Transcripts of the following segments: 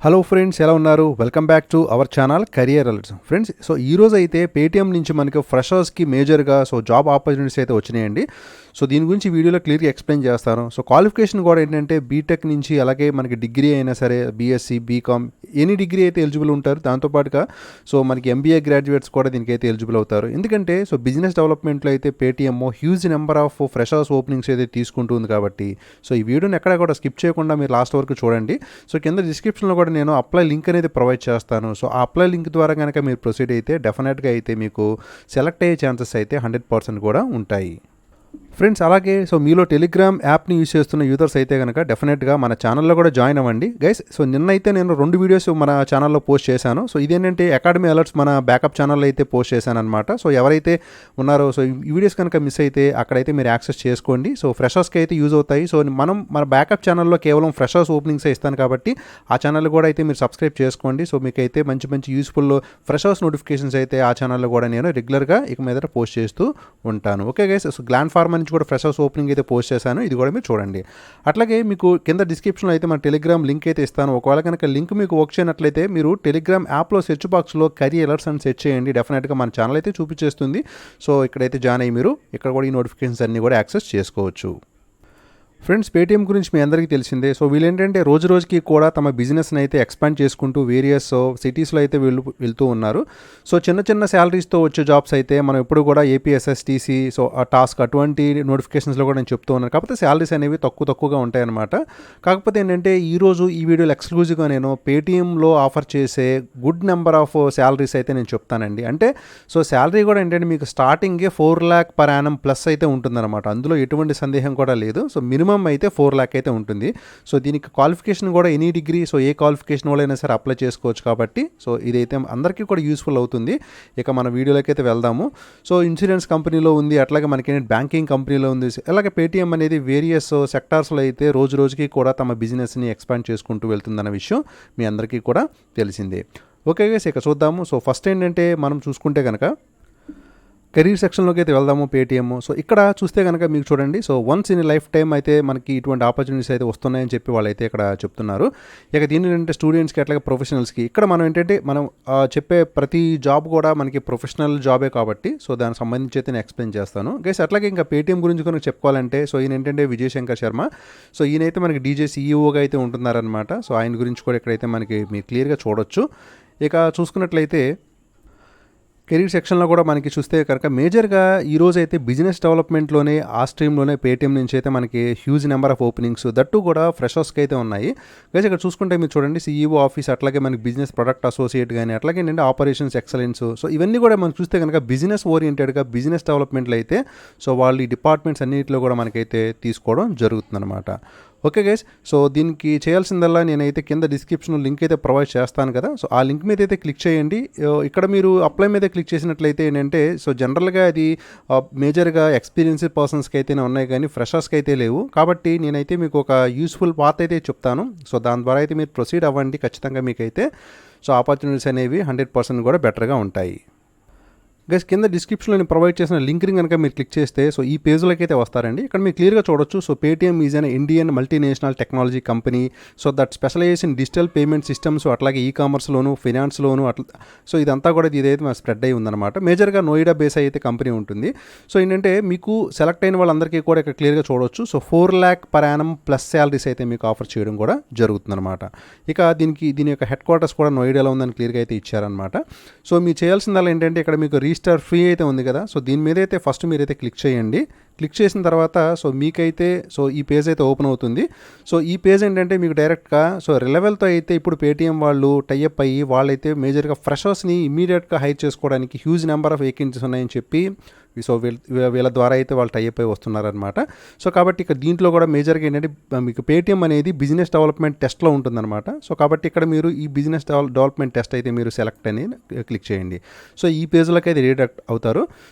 Hello friends, ఎలా ఉన్నారు? Welcome back to our channel career alerts. Friends, so ఈరోజు అయితే పేటీఎం నుంచి మనకి ఫ్రెషర్స్కి మేజర్గా జాబ్ ఆపర్చునిటీస్ అయితే వచ్చినాయండి. సో దీని గురించి వీడియోలో క్లియర్గా ఎక్స్ప్లెయిన్ చేస్తాను. సో క్వాలిఫికేషన్ కూడా ఏంటంటే బీటెక్ నుంచి, అలాగే మనకి డిగ్రీ అయినా సరే బీఎస్సీ, బీకామ్, ఎనీ డిగ్రీ అయితే ఎలిజిబుల్ ఉంటారు. దాంతోపాటుగా మనకి ఎంబీఏ గ్రాడ్యుయేట్స్ కూడా దీనికి అయితే ఎలిజిబుల్ అవుతారు. ఎందుకంటే బిజినెస్ డెవలప్మెంట్లో అయితే Paytm huge number of freshers openings అయితే తీసుకుంటుంది కాబట్టి ఈ వీడియోని ఎక్కడ కూడా స్కిప్ చేయకుండా మీరు లాస్ట్ వరకు చూడండి. కింద డిస్క్రిప్షన్లో కూడా నేను అప్లై లింక్ అనేది ప్రొవైడ్ చేస్తాను. ఆ అప్లై లింక్ ద్వారా కనుక మీరు ప్రొసీడ్ అయితే డెఫినెట్గా అయితే మీకు సెలెక్ట్ అయ్యే ఛాన్సెస్ అయితే 100% కూడా ఉంటాయి. ఫ్రెండ్స్, అలాగే మీలో టెలిగ్రామ్ యాప్ని యూజ్ చేస్తున్న యూజర్స్ అయితే కనుక డెఫినెట్గా మన ఛానల్లో కూడా జాయిన్ అవ్వండి గైస్. నిన్నైతే నేను 2 వీడియోస్ మన ఛానల్లో పోస్ట్ చేశాను. ఇదేంటంటే అకాడమీ అలర్ట్స్ మన బ్యాకప్ ఛానల్లో అయితే పోస్ట్ చేశాను అనమాట. ఎవరైతే ఉన్నారో ఈ వీడియోస్ కనుక మిస్ అయితే అక్కడైతే మీరు యాక్సెస్ చేసుకోండి. ఫ్రెషర్స్కి అయితే యూజ్ అవుతాయి. మన బ్యాకప్ ఛానల్లో కేవలం ఫ్రెషర్స్ ఓపెనింగ్స్ ఇస్తాను కాబట్టి ఆ ఛానల్ కూడా అయితే మీరు సబ్స్క్రైబ్ చేసుకోండి. మీకైతే మంచి మంచి యూస్ఫుల్ ఫ్రెషర్స్ నోటిఫికేషన్స్ అయితే ఆ ఛానల్లో కూడా నేను రెగ్యులర్గా ఇక మీద పోస్ట్ చేస్తూ ఉంటాను. ఓకే గైస్, గ్లాండ్ ఫార్మా నుంచి కూడా ఫ్రెషర్స్ ఓపెనింగ్ అయితే పోస్ట్ చేశాను. ఇది కూడా మీరు చూడండి. అట్లాగే మీకు కింద డిస్క్రిప్షన్లో అయితే మన టెలిగ్రామ్ లింక్ అయితే ఇస్తాను. ఒకవేళ కనుక లింక్ మీకు వర్క్ చేయనట్లయితే మీరు టెలిగ్రామ్ యాప్లో సెర్చ్ బాక్స్లో కెరియర్ అలర్ట్స్ అని సెర్చ్ చేయండి. డెఫినెట్గా మన ఛానల్ అయితే చూపించేస్తుంది. ఇక్కడైతే జాయిన్ అయ్యి మీరు ఇక్కడ కూడా ఈ నోటిఫికేషన్స్ అన్నీ కూడా యాక్సెస్ చేసుకోవచ్చు. ఫ్రెండ్స్, పేటీఎం గురించి మీ అందరికీ తెలిసిందే. వీళ్ళేంటంటే రోజు రోజుకి కూడా తమ బిజినెస్ని అయితే ఎక్స్పాండ్ చేసుకుంటూ వేరియస్ సిటీస్లో అయితే వెళ్తూ ఉన్నారు. చిన్న చిన్న శాలరీస్తో వచ్చే జాబ్స్ అయితే మనం ఎప్పుడు కూడా ఏపీఎస్ఎస్టీసీ ఆ టాస్క్ అటువంటి నోటిఫికేషన్స్లో కూడా నేను చెప్తూ ఉన్నాను. కాకపోతే శాలరీస్ అనేవి తక్కువగా ఉంటాయన్నమాట. కాకపోతే ఏంటంటే ఈరోజు ఈ వీడియోలో ఎక్స్క్లూజివ్గా నేను పేటీఎంలో ఆఫర్ చేసే గుడ్ నెంబర్ ఆఫ్ శాలరీస్ అయితే నేను చెప్తానండి. అంటే శాలరీ కూడా ఏంటంటే మీకు స్టార్టింగే 4 lakh per annum ప్లస్ అయితే ఉంటుందన్నమాట. అందులో ఎటువంటి సందేహం కూడా లేదు. మినిమం అయితే 4 lakh అయితే ఉంటుంది. దీనికి క్వాలిఫికేషన్ కూడా ఎనీ డిగ్రీ ఏ క్వాలిఫికేషన్ వాళ్ళైనా సరే అప్లై చేసుకోవచ్చు కాబట్టి ఇదైతే అందరికీ కూడా యూస్ఫుల్ అవుతుంది. ఇక మన వీడియోలోకి అయితే వెళ్దాము. ఇన్సూరెన్స్ కంపెనీలో ఉంది, అట్లాగే మనకి బ్యాంకింగ్ కంపెనీలో ఉంది. అలాగే పేటీఎం అనేది వేరియస్ సెక్టార్స్లో అయితే రోజు రోజుకి కూడా తమ బిజినెస్ని ఎక్స్పాండ్ చేసుకుంటూ వెళ్తుందన్న విషయం మీ అందరికీ కూడా తెలిసిందే. ఓకే గైస్, ఇక చూద్దాము. ఫస్ట్ ఏంటంటే మనం చూసుకుంటే కనుక కెరీర్ సెక్షన్లోకి అయితే వెళ్దాము. పేటీఎం ఇక్కడ చూస్తే కనుక మీకు చూడండి, వన్స్ ఇన్ లైఫ్ టైం అయితే మనకి ఇటువంటి ఆపర్చునిటీస్ అయితే వస్తున్నాయని చెప్పి వాళ్ళైతే ఇక్కడ చెప్తున్నారు. ఇక దీని ఏంటంటే స్టూడెంట్స్కి అట్లాగే ప్రొఫెషనల్స్కి ఇక్కడ మనం ఏంటంటే మనం చెప్పే ప్రతి జాబ్ కూడా మనకి ప్రొఫెషనల్ జాబే కాబట్టి దానికి సంబంధించి అయితే నేను ఎక్స్ప్లెయిన్ చేస్తాను గైస్. అట్లాగే ఇంకా పేటీఎం గురించి కనుక చెప్పుకోవాలంటే ఈయన ఏంటంటే విజయ్ శంకర్ శర్మ. ఈయనైతే మనకి డీజే సీఈఓగా అయితే ఉంటున్నారనమాట. ఆయన గురించి కూడా ఇక్కడైతే మనకి మీరు క్లియర్గా చూడొచ్చు. ఇక చూసుకున్నట్లయితే కెరీర్ సెక్షన్లో కూడా మనకి చూస్తే కనుక మేజర్గా ఈరోజు అయితే బిజినెస్ డెవలప్మెంట్లోనే ఆ స్ట్రీమ్లోనే పేటీఎం నుంచి అయితే మనకి huge number of openings that కూడా ఫ్రెషర్స్కి అయితే ఉన్నాయి. గైస్ ఇక్కడ చూసుకుంటే మీరు చూడండి, సీఈఓ ఆఫీస్, అట్లాగే మనకి బిజినెస్ ప్రొడక్ట్ అసోసియేట్ కానీ, అట్లాగే ఏంటంటే ఆపరేషన్స్ ఎక్సలెన్స్. ఇవన్నీ కూడా మనం చూస్తే కనుక బిజినెస్ ఓరియంటెడ్గా బిజినెస్ డెవలప్మెంట్లో అయితే వాళ్ళు ఈ డిపార్ట్మెంట్స్ అన్నింటిలో కూడా మనకైతే తీసుకోవడం జరుగుతుందన్నమాట. ఓకే గైస్, దీనికి చేయాల్సిందల్లా నేనైతే కింద డిస్క్రిప్షన్లో లింక్ అయితే ప్రొవైడ్ చేస్తాను కదా. ఆ లింక్ మీద అయితే క్లిక్ చేయండి. ఇక్కడ మీరు అప్లై మీద క్లిక్ చేసినట్లయితే ఏంటంటే జనరల్గా అది మేజర్గా ఎక్స్పీరియన్స్డ్ పర్సన్స్కి అయితేనే ఉన్నాయి, కానీ ఫ్రెషర్స్కి అయితే లేవు. కాబట్టి నేనైతే మీకు ఒక యూస్ఫుల్ పాత్ అయితే చెప్తాను. దాని ద్వారా అయితే మీరు ప్రొసీడ్ అవ్వండి. ఖచ్చితంగా మీకైతే ఆపర్చునిటీస్ అనేవి 100% కూడా బెటర్గా ఉంటాయి. గైస్, కింద డిస్క్రిప్షన్లో నేను ప్రొవైడ్ చేసిన లింక్ని కనుక మీరు క్లిక్ చేస్తే ఈ పేజ్లోకి అయితే వస్తారండి. ఇక్కడ మీరు క్లియర్గా చూడొచ్చు. Paytm is an Indian multinational technology company that specialize in digital payment systems, అట్లాగే ఈ కామర్స్లోను, ఫైనాన్స్లోను అట్లా. ఇదంతా కూడా ఇదైతే మన స్ప్రెడ్ అయి ఉందన్నమాట. మేజర్గా నోయిడా బేస్ అయితే కంపెనీ ఉంటుంది. ఏంటంటే మీకు సెలెక్ట్ అయిన వాళ్ళందరికీ కూడా ఇక్కడ క్లియర్గా చూడొచ్చు. 4 lakh per annum plus salaries అయితే మీకు ఆఫర్ చేయడం కూడా జరుగుతుందన్నమాట. ఇక దీని యొక్క హెడ్ క్వార్టర్స్ కూడా నోయిడాలో ఉందని క్లియర్గా అయితే ఇచ్చారనమాట. మీరు చేయాల్సిందల్లా ఏంటంటే ఇక్కడ మీకు రిజిస్టర్ ఫ్రీ అయితే ఉంది కదా. దీని మీద అయితే ఫస్ట్ మీరైతే క్లిక్ చేయండి. క్లిక్ చేసిన తర్వాత మీకైతే ఈ పేజ్ అయితే ఓపెన్ అవుతుంది. ఈ పేజ్ ఏంటంటే మీకు డైరెక్ట్గా రిలవెల్తో అయితే ఇప్పుడు పేటీఎం వాళ్ళు టైఅప్ అయ్యి వాళ్ళైతే మేజర్గా ఫ్రెషర్స్ని ఇమీడియట్గా హైర్ చేసుకోవడానికి హ్యూజ్ నెంబర్ ఆఫ్ వేకెన్సీస్ ఉన్నాయని చెప్పి వీళ్ళ ద్వారా అయితే వాళ్ళు టైఅప్ అయి వస్తున్నారనమాట. కాబట్టి ఇక్కడ దీంట్లో కూడా మేజర్గా ఏంటంటే మీకు పేటీఎం అనేది బిజినెస్ డెవలప్మెంట్ టెస్ట్లో ఉంటుందన్నమాట. కాబట్టి ఇక్కడ మీరు ఈ బిజినెస్ డెవలప్మెంట్ టెస్ట్ అయితే మీరు సెలెక్ట్ అని క్లిక్ చేయండి. ఈ పేజ్లోకి అయితే రీడైరెక్ట్ అవుతారు.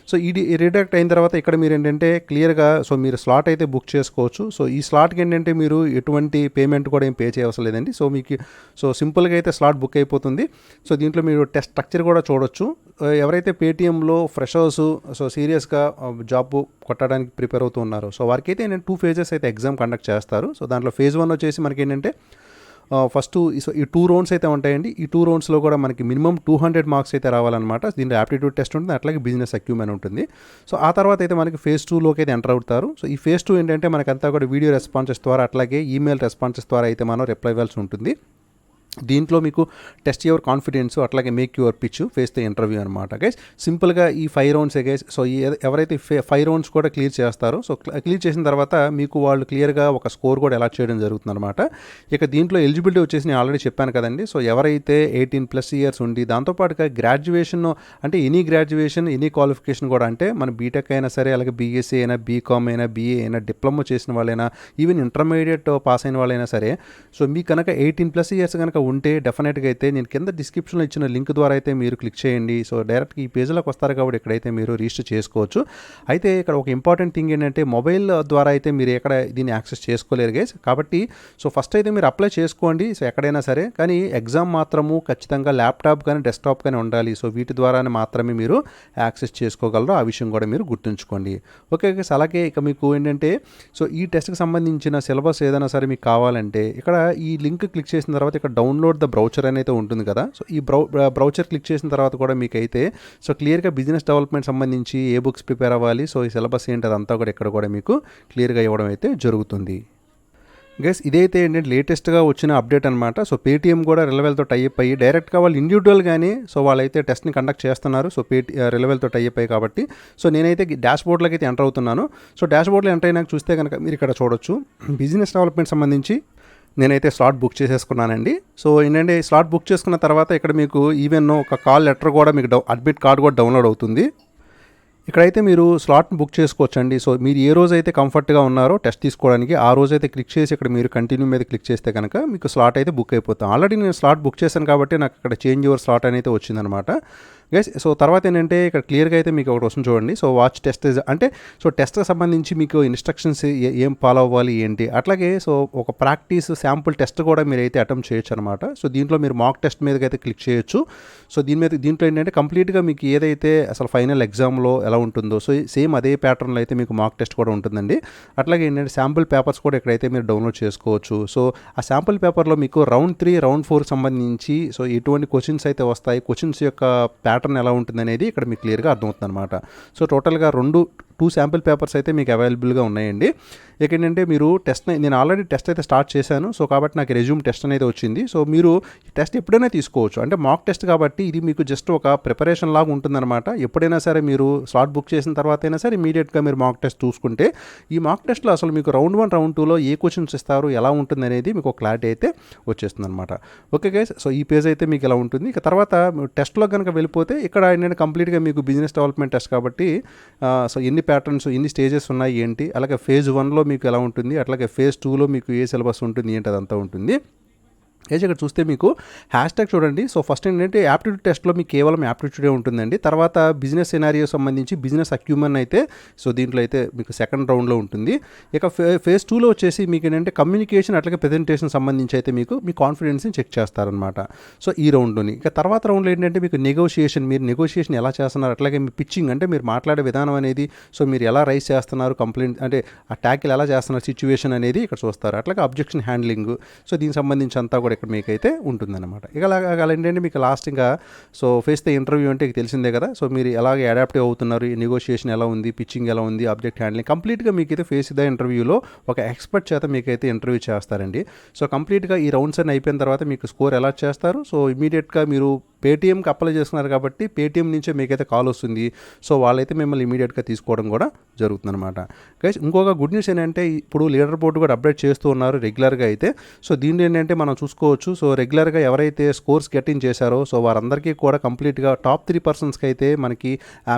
ఈ రీడైరెక్ట్ అయిన తర్వాత ఇక్కడ మీరు ఏంటంటే క్లియర్గా మీరు స్లాట్ అయితే బుక్ చేసుకోవచ్చు. ఈ స్లాట్కి ఏంటంటే మీరు ఎటువంటి పేమెంట్ కూడా ఏం పే చేయవలసిన లేదండి. మీకు సింపుల్గా అయితే స్లాట్ బుక్ అయిపోతుంది. దీంట్లో మీరు టెస్ట్ స్ట్రక్చర్ కూడా చూడొచ్చు. ఎవరైతే పేటీఎంలో ఫ్రెషర్స్ సీరియస్గా జాబ్ కొట్టడానికి ప్రిపేర్ అవుతూ ఉన్నారు వారికి అయితే నేను 2 phases అయితే ఎగ్జామ్ కండక్ట్ చేస్తారు. దాంట్లో phase 1 వచ్చేసి మనకి ఏంటంటే ఫస్ట్ ఈ 2 రౌండ్స్ అయితే ఉంటాయండి. ఈ 2 రౌండ్స్లో కూడా మనకి మినిమం 200 మార్క్స్ అయితే రావాలన్నమాట. దీంట్లో యాప్టిట్యూడ్ టెస్ట్ ఉంటుంది, అట్లాగే బిజినెస్ అక్యూమెన్ ఉంటుంది. సో ఆ తర్వాత అయితే మనకి ఫేజ్ 2లోకి అయితే ఎంటర్ అవుతారు. సో ఈ ఫేజ్ 2 ఏంటంటే మనకంతా కూడా వీడియో రెస్పాన్సెస్ ద్వారా అట్లాగే ఈమెయిల్ రెస్పాన్సెస్ ద్వారా అయితే మనం రిప్లై ఇవ్వాల్సి ఉంటుంది. దీంట్లో మీకు టెస్ట్ యువర్ కాన్ఫిడెన్స్ అట్లాగే make your pitch face the interview అనమాట గైస్. సింపుల్గా ఈ 5 రౌండ్స్ గైస్. సో ఎవరైతే 5 రౌండ్స్ కూడా క్లియర్ చేస్తారో, సో క్లియర్ చేసిన తర్వాత మీకు వాళ్ళు క్లియర్గా ఒక స్కోర్ కూడా ఎలా చేయడం జరుగుతుంది అనమాట. ఇక దీంట్లో ఎలిజిబిలిటీ వచ్చేసి నేను ఆల్రెడీ చెప్పాను కదండి. సో ఎవరైతే 18+ ఇయర్స్ ఉండి దాంతోపాటుగా గ్రాడ్యుయేషన్ అంటే ఎనీ గ్రాడ్యుయేషన్ ఎనీ క్వాలిఫికేషన్ కూడా, అంటే మన బీటెక్ అయినా సరే, అలాగే బీఎస్సీ అయినా, బీకామ్ అయినా, బీఏ అయినా, డిప్లొమా చేసిన వాళ్ళైనా, ఈవెన్ ఇంటర్మీడియట్ పాస్ అయిన వాళ్ళైనా సరే, సో మీ కనుక 18+ ఇయర్స్ కనుక ఉంటే డెఫినెట్గా అయితే నేను కింద డిస్క్రిప్షన్లో ఇచ్చిన లింక్ ద్వారా అయితే మీరు క్లిక్ చేయండి. సో డైరెక్ట్గా ఈ పేజ్లోకి వస్తారు కాబట్టి ఇక్కడైతే మీరు రిజిస్టర్ చేసుకోవచ్చు. అయితే ఇక్కడ ఒక ఇంపార్టెంట్ థింగ్ ఏంటంటే మొబైల్ ద్వారా అయితే మీరు ఎక్కడ దీన్ని యాక్సెస్ చేసుకోలేరు గైస్. కాబట్టి సో ఫస్ట్ అయితే మీరు అప్లై చేసుకోండి, సో ఎక్కడైనా సరే. కానీ ఎగ్జామ్ మాత్రము ఖచ్చితంగా ల్యాప్టాప్ కానీ డెస్క్టాప్ కానీ ఉండాలి. సో వీటి ద్వారానే మాత్రమే మీరు యాక్సెస్ చేసుకోగలరు. ఆ విషయం కూడా మీరు గుర్తుంచుకోండి. Okay guys. అలాగే ఇక మీకు ఏంటంటే సో ఈ టెస్ట్కి సంబంధించిన సిలబస్ ఏదైనా సరే మీకు కావాలంటే ఇక్కడ ఈ లింక్ క్లిక్ చేసిన తర్వాత ఇక్కడ డౌన్లోడ్ ద బ్రౌచర్ అనేది ఉంటుంది కదా. సో ఈ బ్రౌచర్ క్లిక్ చేసిన తర్వాత కూడా మీకైతే సో క్లియర్గా బిజినెస్ డెవలప్మెంట్ సంబంధించి ఏ బుక్స్ ప్రిపేర్ అవ్వాలి, సో ఈ సిలబస్ ఏంటి అదంతా కూడా ఇక్కడ కూడా మీకు క్లియర్గా ఇవ్వడం అయితే జరుగుతుంది. గైస్ ఇదైతే ఏంటంటే లేటెస్ట్గా వచ్చిన అప్డేట్ అనమాట. సో పేటీఎం కూడా రిలవెల్తో టైప్ అయ్యి డైరెక్ట్గా వాళ్ళు ఇండివిజువల్గానే సో వాళ్ళైతే టెస్ట్ని కండక్ట్ చేస్తున్నారు. సో రిలవెల్తో టైప్ అయ్యి కాబట్టి సో నేనైతే డాష్ బోర్డ్లోకి అయితే ఎంటర్ అవుతున్నాను. సో డాష్ బోర్డ్లో ఎంటర్ అయినాక చూస్తే కనుక మీరు ఇక్కడ చూడొచ్చు బిజినెస్ డెవలప్మెంట్ సంబంధించి నేనైతే స్లాట్ బుక్ చేసేసుకున్నానండి. సో ఏంటంటే స్లాట్ బుక్ చేసుకున్న తర్వాత ఇక్కడ మీకు ఈవెన్ ఒక కాల్ లెటర్ కూడా మీకు అడ్మిట్ కార్డ్ కూడా డౌన్లోడ్ అవుతుంది. ఇక్కడైతే మీరు స్లాట్ని బుక్ చేసుకోవచ్చండి. సో మీరు ఏ రోజైతే కంఫర్ట్గా ఉన్నారో టెస్ట్ తీసుకోవడానికి ఆ రోజైతే క్లిక్ చేసి ఇక్కడ మీరు కంటిన్యూ మీద క్లిక్ చేస్తే కనుక మీకు స్లాట్ అయితే బుక్ అయిపోతాం. ఆల్రెడీ నేను స్లాట్ బుక్ చేశాను కాబట్టి నాకు ఇక్కడ చేంజ్ యువర్ స్లాట్ అనేది వచ్చిందనమాట గైస్. సో తర్వాత ఏంటంటే ఇక్కడ క్లియర్గా అయితే మీకు ఒకటి వస్తుంది చూడండి. సో వాచ్ టెస్ట్ అంటే సో టెస్ట్కి సంబంధించి మీకు ఇన్స్ట్రక్షన్స్ ఏం ఫాలో అవ్వాలి ఏంటి, అట్లాగే సో ఒక ప్రాక్టీస్ శాంపుల్ టెస్ట్ కూడా మీరు అయితే అటెంప్ట్ చేయొచ్చు అనమాట. సో దీంట్లో మీరు మాక్ టెస్ట్ మీదకి అయితే క్లిక్ చేయొచ్చు. సో దీంట్లో ఏంటంటే కంప్లీట్గా మీకు ఏదైతే అసలు ఫైనల్ ఎగ్జామ్లో ఎలా ఉంటుందో సో సేమ్ అదే ప్యాటర్న్లో అయితే మీకు మాక్ టెస్ట్ కూడా ఉంటుందండి. అట్లాగే ఏంటంటే శాంపుల్ పేపర్స్ కూడా ఇక్కడైతే మీరు డౌన్లోడ్ చేసుకోవచ్చు. సో ఆ శాంపుల్ పేపర్లో మీకు రౌండ్ 3 రౌండ్ 4 సంబంధించి సో ఎటువంటి క్వశ్చన్స్ అయితే వస్తాయి, క్వశ్చన్స్ యొక్క ప్యాటర్న్ ఎలా ఉంటుంది అనేది ఇక్కడ మీకు క్లియర్గా అర్థమవుతుంది అనమాట. సో టోటల్గా 2 శాంపిల్ పేపర్స్ అయితే మీకు అవైలబుల్గా ఉన్నాయండి. ఇక ఏంటంటే మీరు నేను ఆల్రెడీ టెస్ట్ అయితే స్టార్ట్ చేశాను. సో కాబట్టి నాకు రెజ్యూమ్ టెస్ట్ అనేది వచ్చింది. సో మీరు ఈ టెస్ట్ ఎప్పుడైనా తీసుకోవచ్చు. అంటే మాక్ టెస్ట్ కాబట్టి ఇది మీకు జస్ట్ ఒక ప్రిపరేషన్ లాగా ఉంటుందన్నమాట. ఎప్పుడైనా సరే మీరు స్లాట్ బుక్ చేసిన తర్వాత అయినా సరే ఇమీడియట్గా మీరు మాక్ టెస్ట్ చూసుకుంటే ఈ మాక్ టెస్ట్లో అసలు మీకు రౌండ్ 1 రౌండ్ 2లో ఏ క్వశ్చన్స్ ఇస్తారు, ఎలా ఉంటుంది అనేది మీకు ఒక క్లారిటీ అయితే వచ్చేస్తుంది అనమాట. Okay guys. సో ఈ పేజ్ అయితే మీకు ఇలా ఉంటుంది. ఇక తర్వాత టెస్ట్లో కనుక వెళ్ళిపోతే ఇక్కడ ఏంటంటే కంప్లీట్గా మీకు బిజినెస్ డెవలప్మెంట్ టెస్ట్ కాబట్టి సో ఎన్ని ప్యాటర్న్స్ ఎన్ని స్టేజెస్ ఉన్నాయి ఏంటి, అలాగే ఫేజ్ 1లో మీకు ఎలా ఉంటుంది, అట్లాగే ఫేజ్ 2లో మీకు ఏ సిలబస్ ఉంటుంది ఏంటి అదంతా ఉంటుంది. ఇక్కడ చూస్తే మీకు హ్యాష్ ట్యాగ్ చూడండి. సో ఫస్ట్ ఏంటంటే యాప్టిట్యూడ్ టెస్ట్లో మీకు కేవలం యాప్టిట్యూడే ఉంటుందండి. తర్వాత బిజినెస్ సినారియో సంబంధించి బిజినెస్ అక్యూమెన్ అయితే సో దీంట్లో అయితే మీకు సెకండ్ రౌండ్లో ఉంటుంది. ఇక ఫేజ్ 2లో వచ్చేసి మీకు ఏంటంటే కమ్యూనికేషన్ అట్లాగే ప్రెజెంటేషన్ సంబంధించి అయితే మీ కాన్ఫిడెన్స్ని చెక్ చేస్తారనమాట. సో ఈ రౌండ్లోని ఇక తర్వాత రౌండ్లో ఏంటంటే మీకు మీరు నెగోషియేషన్ ఎలా చేస్తున్నారు, అట్లాగే మీ పిచ్చింగ్ అంటే మీరు మాట్లాడే విధానం అనేది సో మీరు ఎలా రైజ్ చేస్తున్నారు, కంప్లైంట్ అంటే ఆ ట్యాకిల్ ఎలా చేస్తున్నారు, సిచ్యువేషన్ అనేది ఇక్కడ చూస్తారు. అట్లాగే అబ్జెక్షన్ హ్యాండ్లింగ్ సో దీనికి సంబంధించి అంతా కూడా ఇక్కడ మీకైతే ఉంటుందన్నమాట. ఇక అలా ఏంటంటే మీకు లాస్ట్ ఇంకా సో ఫేస్ ద ఇంటర్వ్యూ అంటే తెలిసిందే కదా. సో మీరు ఎలాగే అడాప్టివ్ అవుతున్నారు, నెగోషియేషన్ ఎలా ఉంది, పిచ్చింగ్ ఎలా ఉంది, ఆబ్జెక్ట్ హ్యాండ్లింగ్ కంప్లీట్గా మీకైతే ఫేస్ ద ఇంటర్వ్యూలో ఒక ఎక్స్పర్ట్ చేత మీకైతే ఇంటర్వ్యూ చేస్తారండి. సో కంప్లీట్గా ఈ రౌండ్స్ అన్ని అయిపోయిన తర్వాత మీకు స్కోర్ ఎలా చేస్తారు. సో ఇమీడియట్గా మీరు పేటీఎంకి అప్లై చేస్తున్నారు కాబట్టి పేటీఎం నుంచే మీకైతే కాల్ వస్తుంది. సో వాళ్ళైతే మిమ్మల్ని ఇమీడియట్గా తీసుకోవడం కూడా జరుగుతుందన్నమాట. గైస్ ఇంకొక గుడ్ న్యూస్ ఏంటంటే ఇప్పుడు లీడర్ బోర్డు కూడా అప్డేట్ చేస్తూ ఉన్నారు రెగ్యులర్గా అయితే. సో దీన్ని ఏంటంటే మనం చూసుకోవచ్చు. సో రెగ్యులర్గా ఎవరైతే స్కోర్స్ గెటింగ్ చేశారో సో వారందరికీ కూడా కంప్లీట్గా టాప్ 3% అయితే మనకి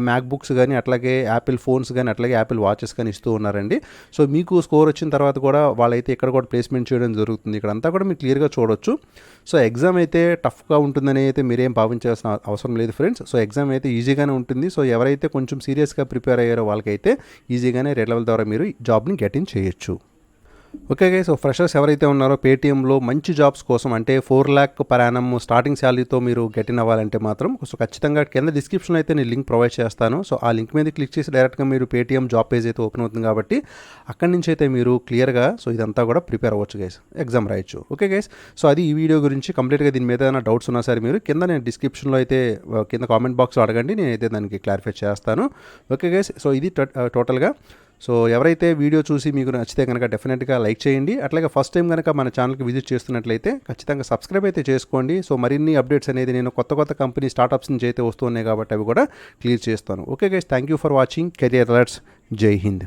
మ్యాక్ బుక్స్ కానీ అట్లాగే యాపిల్ ఫోన్స్ కానీ అట్లాగే యాపిల్ వాచెస్ కానీ ఇస్తూ ఉన్నారండి. సో మీకు స్కోర్ వచ్చిన తర్వాత కూడా వాళ్ళైతే ఇక్కడ కూడా ప్లేస్మెంట్ చేయడం జరుగుతుంది. ఇక్కడ అంతా కూడా మీరు క్లియర్గా చూడొచ్చు. సో ఎగ్జామ్ అయితే టఫ్గా ఉంటుందని అయితే మీరేం భావించాల్సిన అవసరం లేదు ఫ్రెండ్స్. సో ఎగ్జామ్ అయితే ఈజీగానే ఉంటుంది. సో ఎవరైతే కొంచెం సీరియస్గా ప్రిపేర్ అయ్యారో వాళ్ళకైతే ఈజీగానే రెడ్ లెవెల్ ద్వారా మీరు జాబ్ని గెట్ ఇన్ చేయొచ్చు. ఓకే గైస్, సో ఫ్రెషర్స్ ఎవరైతే ఉన్నారో పేటీఎంలో మంచి జాబ్స్ కోసం అంటే 4 lakh పర్ యానం స్టార్టింగ్ శాలరీతో మీరు గెట్ ఇన్ అవ్వాలంటే మాత్రం సో ఖచ్చితంగా కింద డిస్క్రిప్షన్లో అయితే నేను లింక్ ప్రొవైడ్ చేస్తాను. సో ఆ లింక్ మీద క్లిక్ చేసి డైరెక్ట్గా మీరు పేటీఎం జాబ్ పేజ్ అయితే ఓపెన్ అవుతుంది కాబట్టి అక్కడి నుంచి అయితే మీరు క్లియర్గా సో ఇదంతా కూడా ప్రిపేర్ అవ్వచ్చు గైస్, ఎగ్జామ్ రాయొచ్చు. ఓకే గైస్, సో అది ఈ వీడియో గురించి కంప్లీట్గా. దీని మీద ఏదైనా డౌట్స్ ఉన్నా సరే మీరు కింద నేను డిస్క్రిప్షన్లో అయితే కింద కామెంట్ బాక్స్లో అడగండి, నేనైతే దానికి క్లారిఫై చేస్తాను. ఓకే గైస్, సో ఇది టోటల్గా. సో ఎవరైతే వీడియో చూసి మీకు నచ్చితే కనుక డెఫినెట్గా లైక్ చేయండి. అట్లాగే ఫస్ట్ టైం కనుక మన ఛానల్కి విజిట్ చేస్తున్నట్లయితే ఖచ్చితంగా సబ్స్క్రైబ్ అయితే చేసుకోండి. సో మరిన్ని అప్డేట్స్ అనేది నేను కొత్త కంపెనీ స్టార్టప్స్ నుంచి అయితే వస్తున్నాయి కాబట్టి అవి కూడా క్లియర్ చేస్తాను. Okay guys, thank you for watching career alerts. జై హింద్.